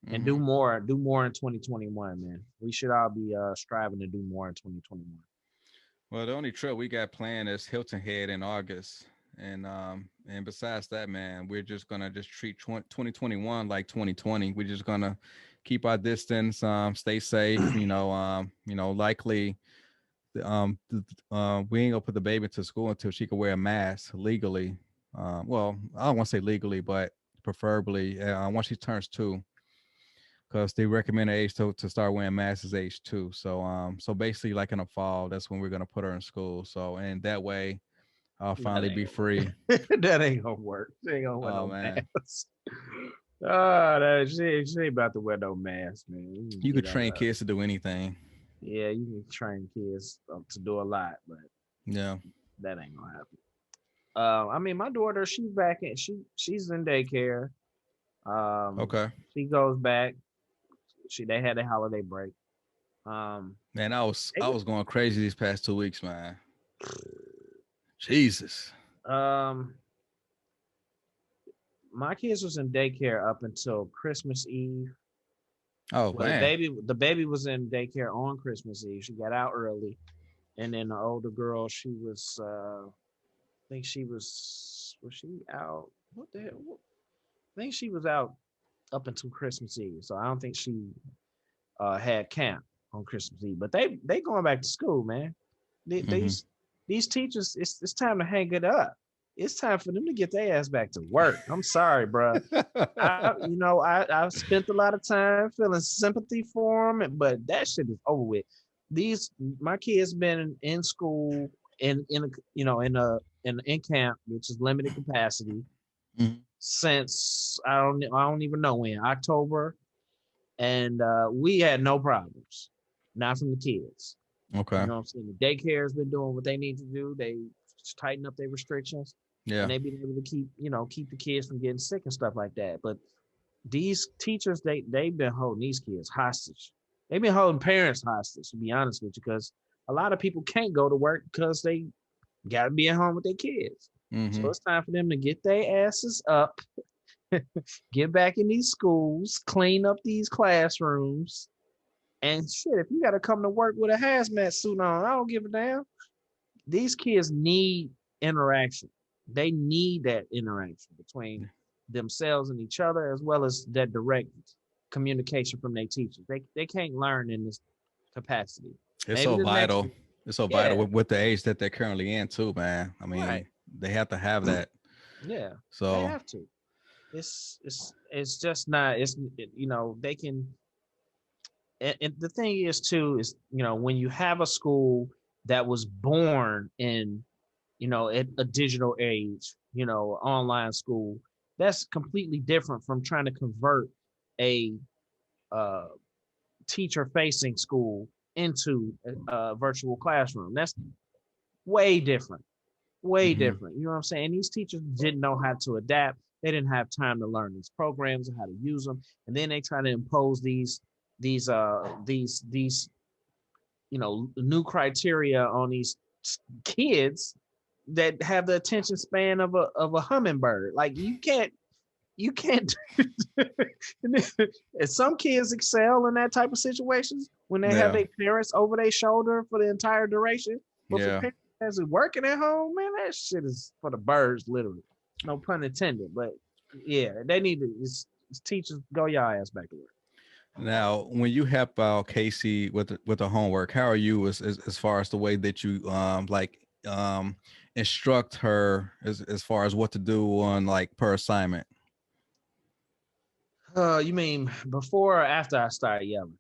and Hmm. do more in 2021, man. We should all be striving to do more in 2021. Well, the only trip we got planned is Hilton Head in August. And besides that, man, we're just gonna just treat 2021 like 2020. We're just gonna keep our distance, stay safe. Likely, we ain't gonna put the baby into school until she can wear a mask legally. Well, I don't want to say legally, but preferably once she turns 2, because they recommend age to start wearing masks is age 2. So basically, like in the fall, that's when we're gonna put her in school. So and that way, I'll That finally be free. ain't that ain't gonna work. She ain't gonna wear Oh no man, mask. Oh, she ain't about to wear no mask, man. We can you could get train kids to do anything. yeah, you can train kids to do a lot, but Yeah. that ain't gonna happen. I mean, my daughter, she's back in she's in daycare. Um, Okay. she goes back. They had a holiday break. Um, Man, I was they I was going crazy these past 2 weeks, man. Jesus. um, my kids was in daycare up until Christmas Eve. Oh Well, man. the baby was in daycare on Christmas Eve. She got out early, and then the older girl, she was, I think she was she out? What the hell? I think she was out up until Christmas Eve. So I don't think she had camp on Christmas Eve. But they going back to school, man. They, Hmm. these teachers, it's time to hang it up. It's time for them to get their ass back to work. I'm sorry, bro. I've spent a lot of time feeling sympathy for them, but that shit is over with. These my kids been in school in a, in camp, which is limited capacity, Mhm. since I don't even know when, October, and we had no problems, not from the kids. You Okay. know what I'm saying? The daycare has been doing what they need to do. They just tighten up their restrictions, and Yeah. they've been able to keep the kids from getting sick and stuff like that. But these teachers, they've been holding these kids hostage. They've been holding parents hostage, to be honest with you, because a lot of people can't go to work because they got to be at home with their kids. So Hmm. it's time for them to get their asses up, get back in these schools, clean up these classrooms, and shit. If you got to come to work with a hazmat suit on, I don't give a damn. These kids need interaction. They need that interaction between themselves and each other, as well as that direct communication from their teachers. They can't learn in this capacity. It's Maybe so the next, vital. It's so vital yeah, with the age that they're currently in too, man. I right, mean, they have to have that. yeah, they So have to. It's just not. They can. And the thing is too is when you have a school that was born in at a digital age, online school, that's completely different from trying to convert a uh, teacher facing school into a virtual classroom. That's way different, way hmm, different. You know what I'm saying? These teachers didn't know how to adapt. They didn't have time to learn these programs and how to use them. And then they try to impose these new criteria on these kids that have the attention span of a hummingbird. Like you can't and some kids excel in that type of situations when they have yeah, their parents over their shoulder for the entire duration. But for yeah. parents that's working at home, man, that shit is for the birds, literally. No pun intended. But yeah, they need to it's teachers go your ass back to work. Now, when you help out Casey with the homework, how are you as far as the way that you instruct her as far as what to do on like per assignment? You mean before or after I start yelling?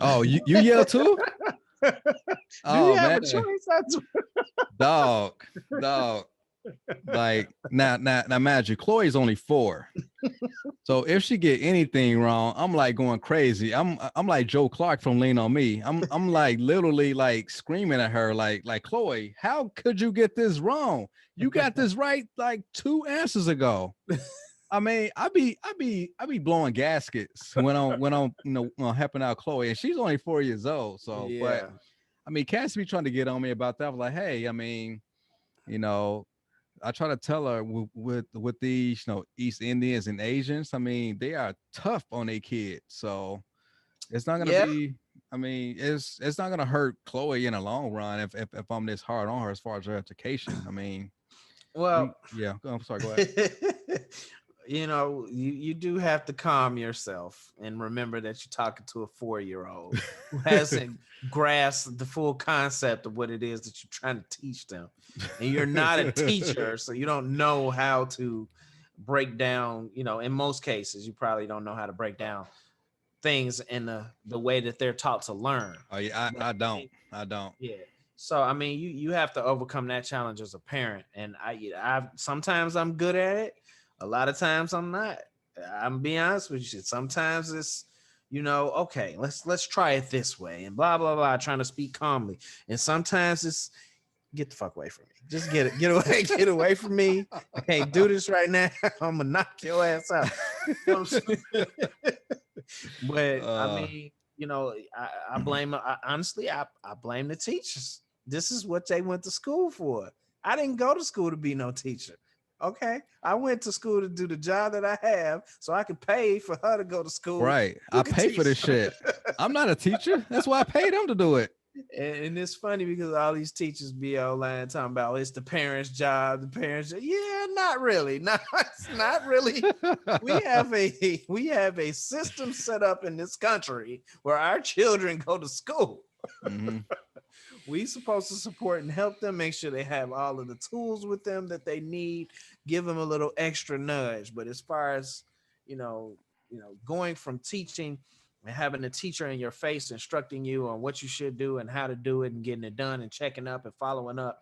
Oh, you yell too? Do you Oh have a man, choice? dog, dog. Like now, mind you, Chloe's only 4. So if she get anything wrong, I'm like going crazy. I'm like Joe Clark from Lean on Me. I'm like literally like screaming at her like Chloe, how could you get this wrong? You got this right like 2 answers ago. I mean, I be blowing gaskets when I'm helping out Chloe, and she's only 4 years old. So, but Yeah. I mean, Cassie be trying to get on me about that. I was like, hey, I mean, you know, I try to tell her with these, East Indians and Asians. I mean, they are tough on their kids, so it's not gonna Yeah. be. I mean, it's not gonna hurt Chloe in the long run if I'm this hard on her as far as her education. I mean, Well, yeah. I'm sorry. Go ahead. you do have to calm yourself and remember that you're talking to a 4-year-old who hasn't grasped the full concept of what it is that you're trying to teach them. And you're not a teacher, so you don't know how to break down, in most cases, you probably don't know how to break down things in the way that they're taught to learn. Oh yeah, But I I don't. mean, I don't. yeah. So I mean, you have to overcome that challenge as a parent, and I sometimes I'm good at it, a lot of times I'm not. I'm being honest with you. Sometimes it's okay, let's try it this way, and blah blah blah, trying to speak calmly, and sometimes it's get the fuck away from me. Just get away, get away from me. I can't do this right now. I'm gonna knock your ass out. You know what I'm saying? But I uh, mean, I blame. Honestly, I blame the teachers. This is what they went to school for. I didn't go to school to be no teacher. Okay, I went to school to do the job that I have, so I could pay for her to go to school. right. You I could pay for teach this her. shit. I'm not a teacher. That's why I pay them to do it. And it's funny because all these teachers be online talking about it's the parents' job, the parents' job. Yeah, not really. No, it's not really. We have a system set up in this country where our children go to school. hmm We supposed to support and help them, make sure they have all of the tools with them that they need, give them a little extra nudge. But as far as you know, going from teaching and having a teacher in your face instructing you on what you should do and how to do it and getting it done and checking up and following up,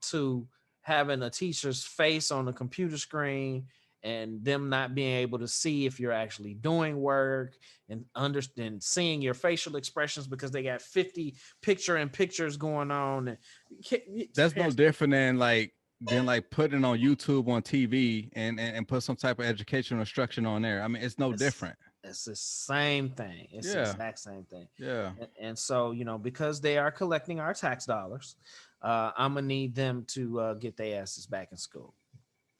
to having a teacher's face on the computer screen and them not being able to see if you're actually doing work and understand seeing your facial expressions because they got 50 pictures going on, and That's no parents, different than putting on YouTube on TV and put some type of educational instruction on there. I mean, it's no it's, different. it's the same thing. It's the Yeah. exact same thing. Yeah. And so because they are collecting our tax dollars, I'm gonna need them to get their asses back in school.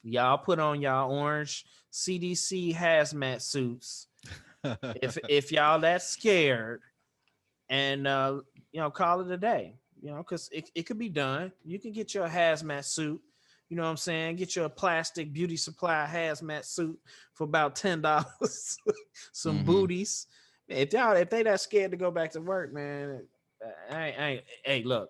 Y'all put on y'all orange CDC hazmat suits if y'all that scared, and call it a day. Because it could be done. You can get your hazmat suit. You know what I'm saying? Get your plastic beauty supply hazmat suit for about $10. Some hmm booties. If they that scared to go back to work, man, hey, look,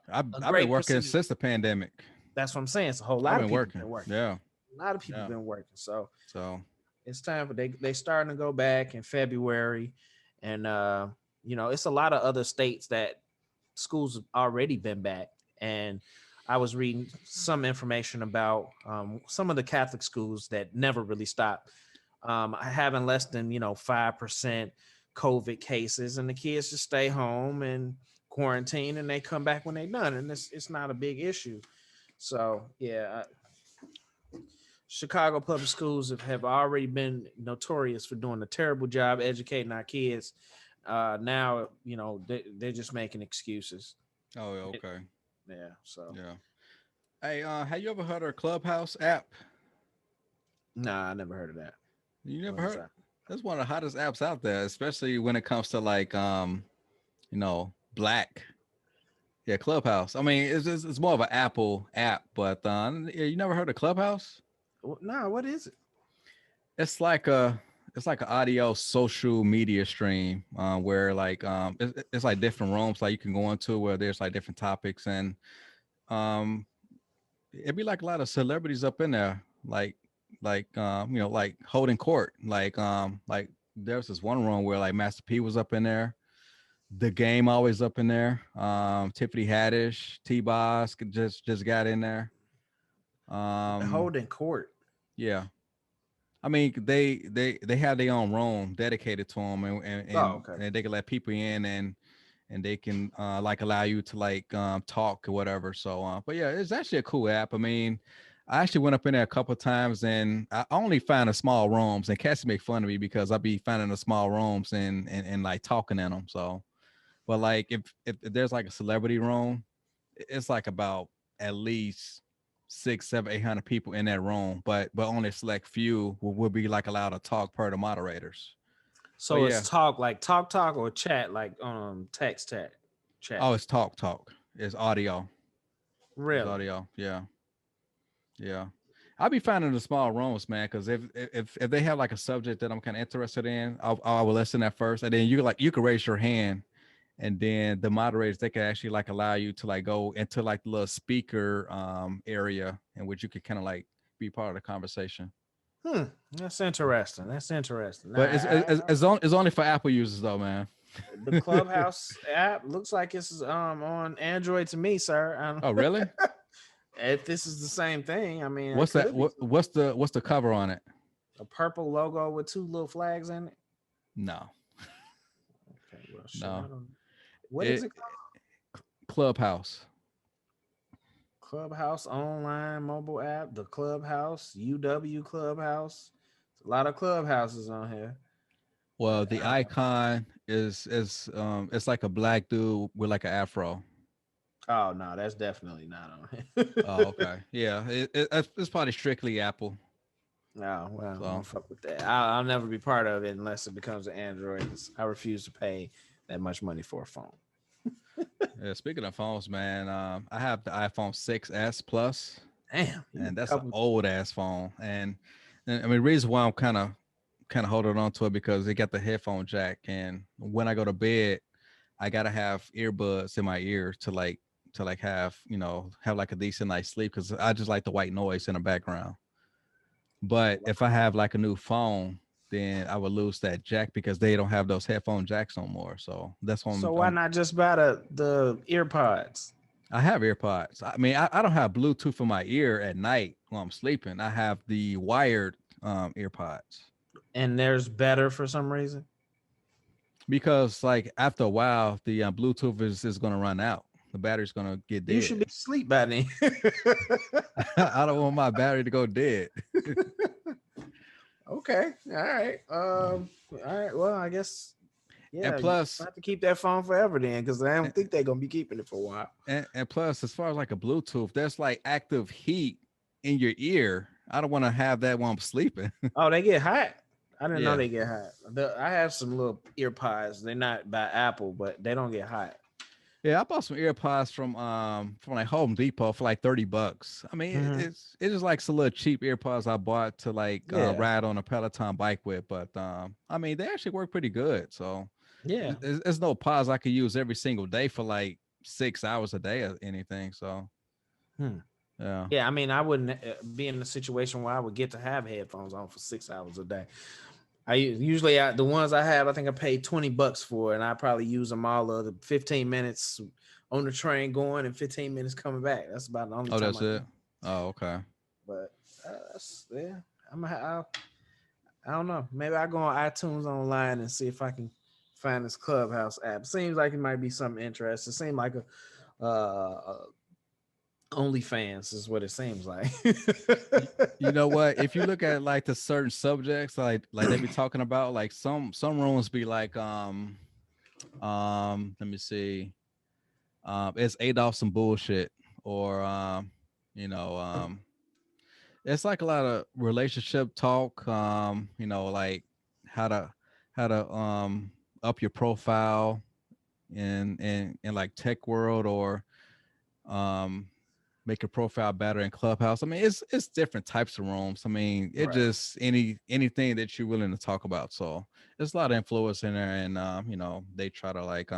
a I've been great working procedure. since the pandemic. That's what I'm saying. It's a whole I've lot of been people working. been working. Yeah. A lot of people Yeah. been working. So So it's time for they starting to go back in February, and it's a lot of other states that schools have already been back. And I was reading some information about some of the Catholic schools that never really stopped having less than 5% COVID cases, and the kids just stay home and quarantine, and they come back when they're done, and it's not a big issue. So yeah, Chicago public schools have already been notorious for doing a terrible job educating our kids. Now, they're just making excuses. oh yeah, It- okay. yeah. So, Yeah. Hey, have you ever heard of Clubhouse app? nah, I never heard of that. You never What is heard? that? That's one of the hottest apps out there, especially when it comes to black. Yeah, Clubhouse. I mean, it's more of an Apple app, but yeah, you never heard of Clubhouse? Nah, what is it? It's like a it's like an audio social media stream where it's like different rooms like you can go into where there's like different topics, and um it'd be like a lot of celebrities up in there, like holding court, like there's this one room where like Master P was up in there, the game always up in there, Tiffany Haddish, T-Boz just got in there. um Holding court. yeah, I mean, they have their own room dedicated to them, Oh, okay. and they can let people in, and they can like allow you to like talk or whatever. So, but yeah, it's actually a cool app. I mean, I actually went up in there a couple of times, and I only found the small rooms. And Cassie make fun of me because I be finding the small rooms and like talking in them. So, but like if there's like a celebrity room, it's like about at least six, seven, 800 people in that room, but only a select few will be like allowed to talk per the moderators. But So it's yeah, talk like talk or chat like text chat. oh, it's talk. It's audio. It's Really? audio. Yeah, yeah. I'll be finding the small rooms, man, because if they have like a subject that I'm kind of interested in, I will listen at first, and then you can raise your hand, and then the moderators they can actually like allow you to like go into like the little speaker area in which you could kind of like be part of the conversation. Hmm. That's interesting. That's interesting. But it's only for Apple users though, man. The Clubhouse app looks like it's on Android to me, sir. Oh, really? If this is the same thing, I mean, it What's that? could be What's the cover on it? a purple logo with two little flags in it. No, Okay, well, shit, I no. don't. What is It it called? Clubhouse. Clubhouse online mobile app. The Clubhouse UW Clubhouse. There's a lot of clubhouses on here. Well, But the icon is it's like a black dude with like an afro. oh no, that's definitely not on here. Oh, okay. Yeah, it's probably strictly Apple. No, well, I don't So fuck with that. I'll never be part of it unless it becomes an Android. I refuse to pay that much money for a phone. yeah, speaking of phones, man, I have the iPhone 6s Plus, Damn, you and a that's an couple. old ass phone. And I mean, the reason why I'm kind of holding on to it because it got the headphone jack, and when I go to bed, I gotta have earbuds in my ear to like have have like a decent night's sleep because I just like the white noise in the background. But if I have like a new phone, then I would lose that jack because they don't have those headphone jacks no more. So that's why So why not just buy the ear pods? I have AirPods. I mean, I don't have Bluetooth in my ear at night while I'm sleeping. I have the wired AirPods And there's better for some reason. because like after a while, the Bluetooth is going to run out. The battery's going to get You should dead. be asleep by then. I don't want my battery to go dead. Okay. All right. All right. Well, I guess And yeah, you plus, have to keep that phone forever then, because I don't think they're gonna be keeping it for a while. and plus, as far as like a Bluetooth, there's like active heat in your ear. I don't want to have that while I'm sleeping. Oh, they get hot. I didn't know Yeah. they get hot. I have some little ear pods. They're not by Apple, but they don't get hot. Yeah, I bought some AirPods from like Home Depot for like $30. I mean, Hmm. it's just like some little cheap AirPods I bought to like Yeah. ride on a Peloton bike with. But I mean, they actually work pretty good. So Yeah. there's no pods I could use every single day for like 6 hours a day or anything. So Hmm. yeah. Yeah. I mean, I wouldn't be in a situation where I would get to have headphones on for 6 hours a day. The ones I have, I think I paid $20 for, and I probably use them all of the 15 minutes on the train going and 15 minutes coming back. That's about the only Oh, time that's I do. it. Oh, okay. But yeah, I don't know. Maybe I go on iTunes online and see if I can find this Clubhouse app. Seems like it might be something interesting. It seems like a OnlyFans is what it seems like. You know what? If you look at like the certain subjects, like they be talking about, like some rooms be like let me see. It's Adolf some bullshit, or you know, it's like a lot of relationship talk. Like how to how to up your profile in like tech world, or um make your profile better in Clubhouse. I mean, it's different types of rooms. I mean, it Right. just anything that you're willing to talk about. So there's a lot of influence in there, and they try to like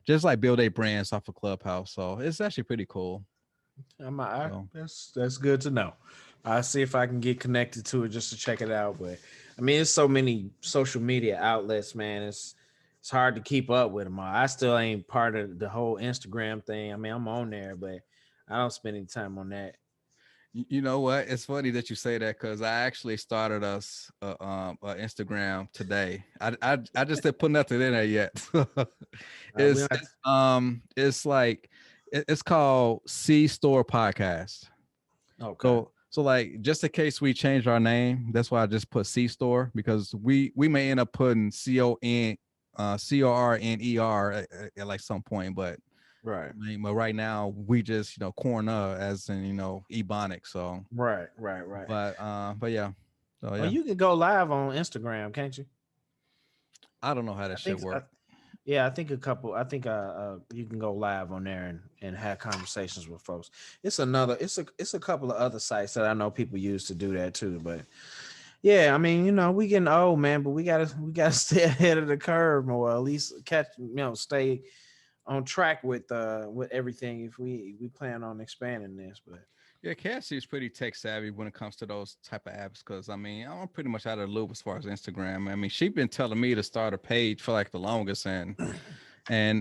just like build a brands off of Clubhouse. So it's actually pretty cool. So That's good to know. I'll see if I can get connected to it just to check it out. But I mean, it's so many social media outlets, man. It's hard to keep up with them all. I still ain't part of the whole Instagram thing. I mean, I'm on there, but I don't spend any time on that. You know what? It's funny that you say that because I actually started us Instagram today. I just didn't put nothing in there yet. We it's don't have it's it's like it's called C Store Podcast. okay. So like just in case we change our name, that's why I just put C Store because we may end up putting CORNER at like some point, but Right. I mean, but right now we just corner as in ebonics. So Right. but yeah, so Oh, yeah, you can go live on Instagram, can't you? I don't know how I that shit think. work. Yeah, I think a couple. I think you can go live on there and have conversations with folks. It's another. It's a couple of other sites that I know people use to do that too. But yeah, I mean, we getting old, man, but we gotta stay ahead of the curve, or at least catch, stay on track with everything if we plan on expanding this. But Yeah, Cassie is pretty tech savvy when it comes to those type of apps because I mean I'm pretty much out of the loop as far as Instagram. I mean she's been telling me to start a page for like the longest, and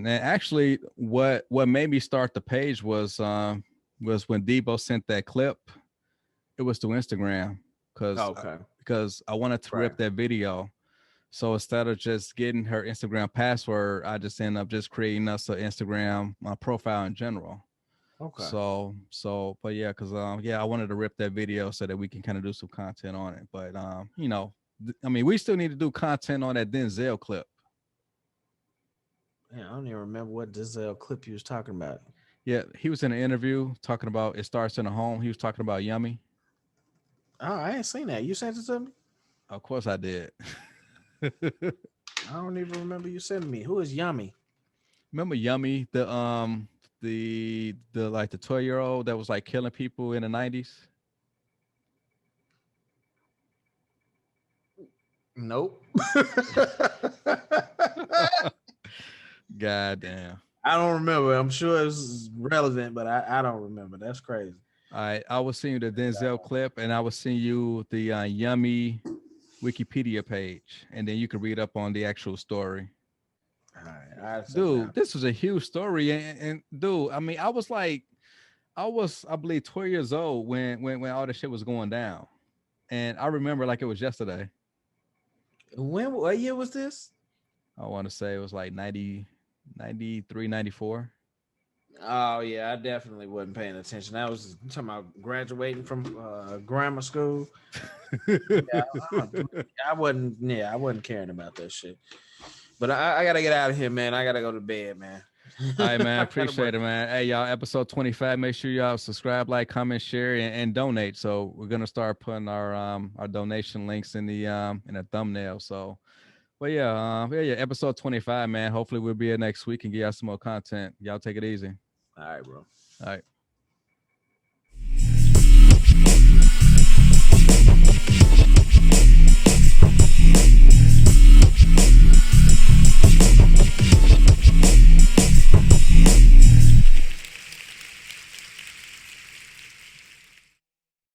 actually what made me start the page was when Debo sent that clip. It was to Instagram because okay, because I wanted to right, rip that video. So instead of just getting her Instagram password, I just end up just creating us an Instagram profile in general. okay. But yeah, because yeah, I wanted to rip that video so that we can kind of do some content on it. But I mean, we still need to do content on that Denzel clip. Man, I don't even remember what Denzel clip you was talking about. Yeah, he was in an interview talking about it starts in a home. He was talking about Yummy. Oh, I ain't seen that. You sent it to me. Of course, I did. I don't even remember you sending me. Who is Yummy? Remember Yummy, the like the 12-year old that was like killing people in the 90s. Nope. God damn. I don't remember. I'm sure it's relevant, but I don't remember. That's crazy. I was seeing you the Denzel clip, and I was seeing you the Yummy Wikipedia page, and then you could read up on the actual story. All right, I check it Dude, out. this was a huge story, and dude, I mean, I believe 12 years old when all this shit was going down, and I remember like it was yesterday. What year was this? I want to say it was like 90, 93, 94. Oh yeah, I definitely wasn't paying attention. I was talking about graduating from grammar school. Yeah, I wasn't. Yeah, I wasn't caring about that shit. But I gotta get out of here, man. I gotta go to bed, man. All right, man. I gotta Appreciate work. it, man. Hey, y'all, episode 25. Make sure y'all subscribe, like, comment, share, and donate. So we're gonna start putting our donation links in the thumbnail. So but yeah, episode 25, man. Hopefully we'll be here next week and get y'all some more content. Y'all take it easy. All right, bro. All right.